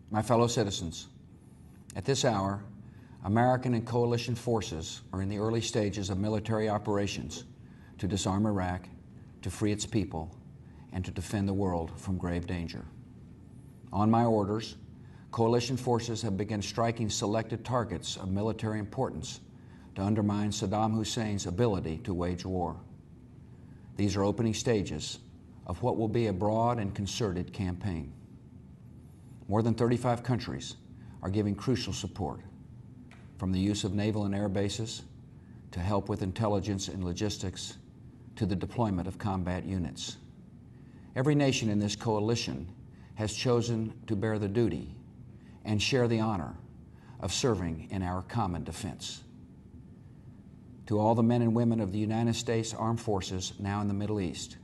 My fellow citizens, at this hour, American and coalition forces are in the early stages of military operations to disarm Iraq, to free its people, and to defend the world from grave danger. On my orders, coalition forces have begun striking selected targets of military importance to undermine Saddam Hussein's ability to wage war. These are opening stages of what will be a broad and concerted campaign. More than 35 countries are giving crucial support, from the use of naval and air bases to help with intelligence and logistics to the deployment of combat units. Every nation in this coalition has chosen to bear the duty and share the honor of serving in our common defense. To all the men and women of the United States Armed Forces now in the Middle East,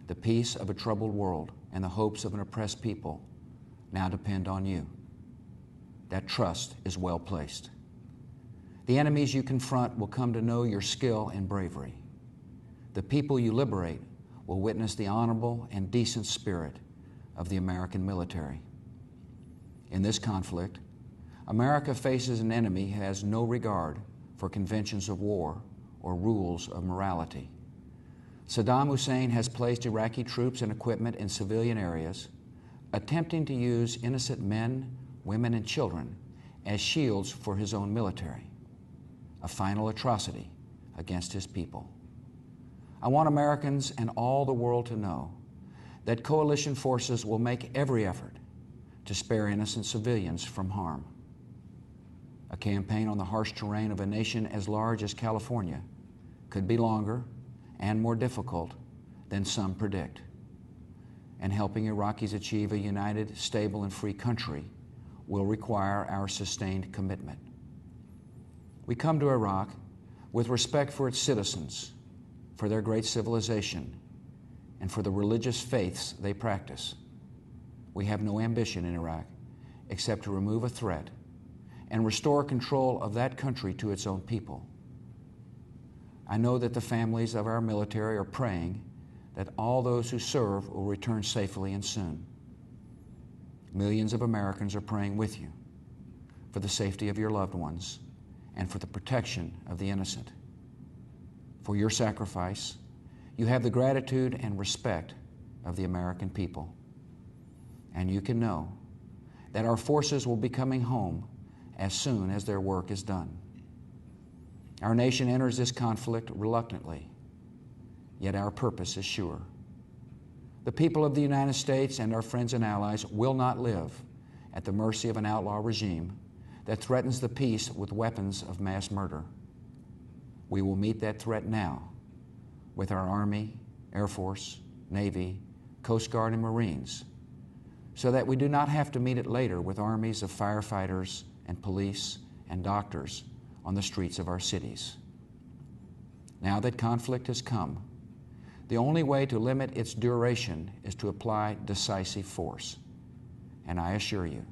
the peace of a troubled world and the hopes of an oppressed people now depend on you. That trust is well placed. The enemies you confront will come to know your skill and bravery. The people you liberate will witness the honorable and decent spirit of the American military. In this conflict, America faces an enemy who has no regard for conventions of war or rules of morality. Saddam Hussein has placed Iraqi troops and equipment in civilian areas, attempting to use innocent men, women, and children as shields for his own military, a final atrocity against his people. I want Americans and all the world to know that coalition forces will make every effort to spare innocent civilians from harm. A campaign on the harsh terrain of a nation as large as California could be longer and more difficult than some predict. And helping Iraqis achieve a united, stable, and free country will require our sustained commitment. We come to Iraq with respect for its citizens, for their great civilization, and for the religious faiths they practice. We have no ambition in Iraq except to remove a threat and restore control of that country to its own people. I know that the families of our military are praying that all those who serve will return safely and soon. Millions of Americans are praying with you for the safety of your loved ones and for the protection of the innocent. For your sacrifice, you have the gratitude and respect of the American people. And you can know that our forces will be coming home as soon as their work is done. Our nation enters this conflict reluctantly, yet our purpose is sure. The people of the United States and our friends and allies will not live at the mercy of an outlaw regime that threatens the peace with weapons of mass murder. We will meet that threat now with our Army, Air Force, Navy, Coast Guard, and Marines, so that we do not have to meet it later with armies of firefighters and police and doctors on the streets of our cities. Now that conflict has come, the only way to limit its duration is to apply decisive force. And I assure you,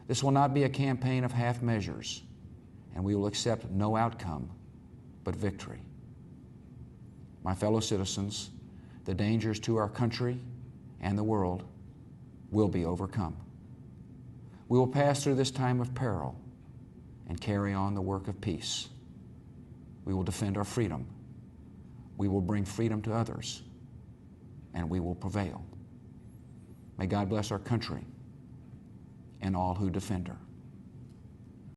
this will not be a campaign of half measures, and we will accept no outcome but victory. My fellow citizens, the dangers to our country and the world will be overcome. We will pass through this time of peril and carry on the work of peace. We will defend our freedom. We will bring freedom to others, and we will prevail. May God bless our country and all who defend her.